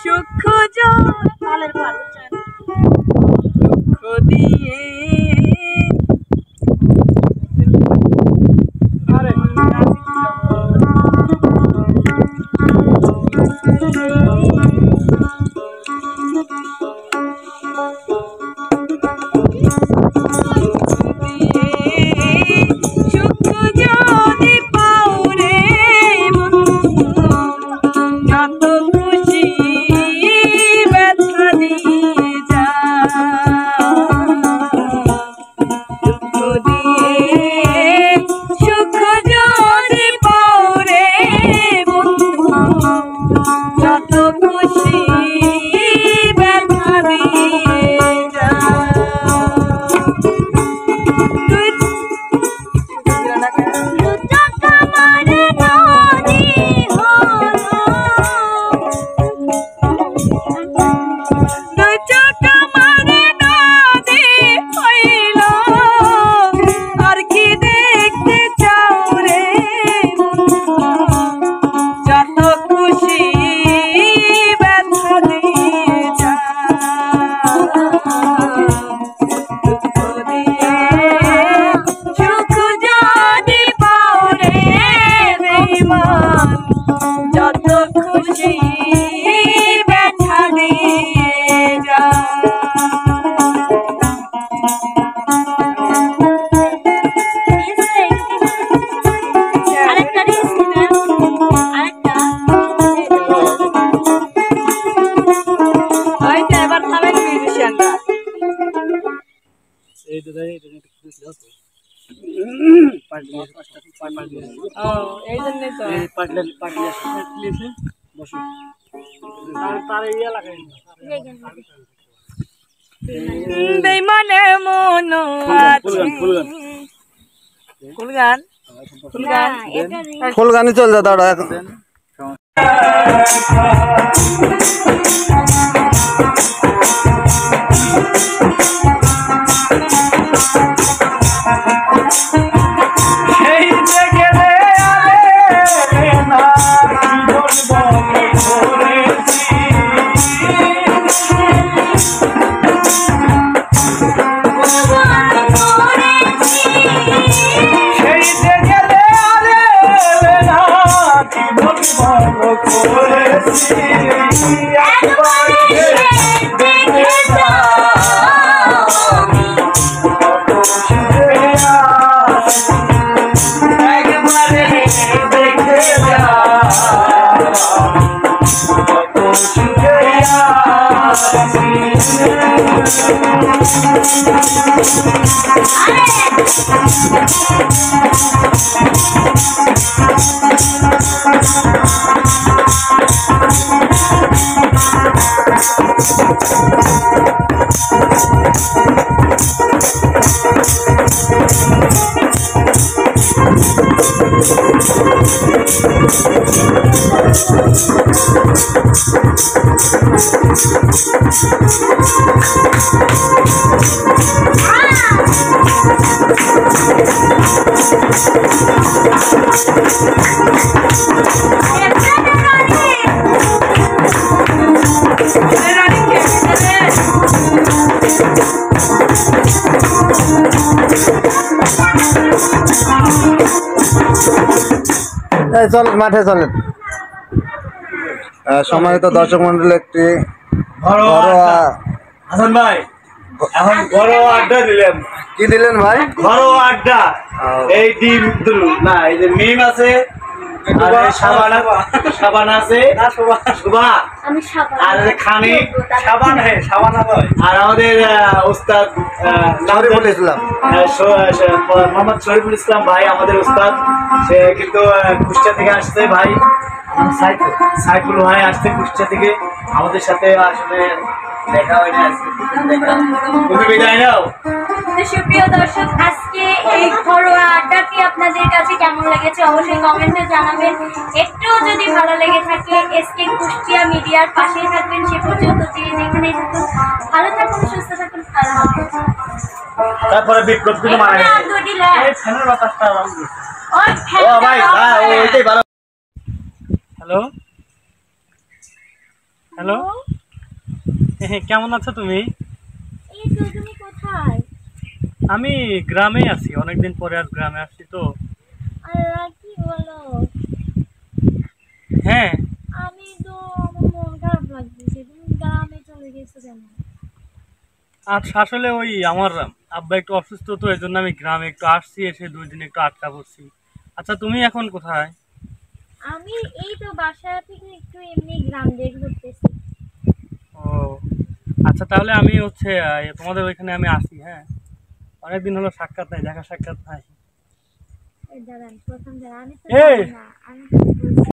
সুখ তালের ভার দুঃখ দিয়ে বেইমানে মন ফুল গানে চল যা দাঁড়া এখন চল মাঠে চলেন। সম্মানিত দর্শক মন্ডলী, একটি হাসান ভাই এখন ঘরোয়া আড্ডা দিলেন। কি দিলেন ভাই? ঘরোয়া আড্ডা। এই ডিম না, এই যে মিম আছে, সাবান আছে, আর খানিক আর আমাদের উস্তাদ শরীফুল ইসলাম, মোহাম্মদ শরীফুল ইসলাম ভাই আমাদের উস্তাদ। সে কিন্তু কুষ্টিয়া থেকে আসছে ভাই, সাইফুল ভাই আসছে কুষ্টিয়া থেকে আমাদের সাথে। আসলে দেখা হয় না, তুমি বিদায় নাও। সুপ্রিয় দর্শক, আজকে এই ঘরোয়া আড্ডাটি আপনাদের কাছে কেমন লেগেছে অবশ্যই কমেন্টে জানাবেন। একটু যদি ভালো লেগে থাকে এসকে কুষ্টিয়া মিডিয়ার পাশেই থাকবেন। সে পর্যন্ত যেখানেই থাকুন ভালো থাকুন, সুস্থ থাকুন, আল্লাহ হাফেজ। তারপরে বিপ্লব কিন্তু মারা গেছে। হ্যালো হ্যালো, কেমন আছো তুমি? এই তো, তুমি কোথায়? আমি গ্রামে আছি, অনেকদিন পরে আজ গ্রামে আসছি তো। আল্লাহ, কি বলো? হ্যাঁ, আমি তো, আমার মন খারাপ লাগতেছে, তুমি গ্রামে চলে গেছো কেন? আজ আসলে ওই আমার আব্বা একটু অসুস্থ তো, এই জন্য আমি গ্রামে একটু আসছি, এসে 2 দিন একটু আটকা পড়ছি। আচ্ছা, তুমি এখন কোথায়? আমি এই তো বাসা থেকে একটু এমনি গ্রাম দিয়ে ঘুরতেছি। ও আচ্ছা, তাহলে আমি হচ্ছে তোমাদের ওইখানে আমি আসি। হ্যাঁ, অনেকদিন হলো সাক্ষাৎ নাই, দেখা সাক্ষাৎ নাই। এই দাঁড়ান, প্রথম দাঁড়ান, আমি তো এই! জানি না, আমি তো বলছি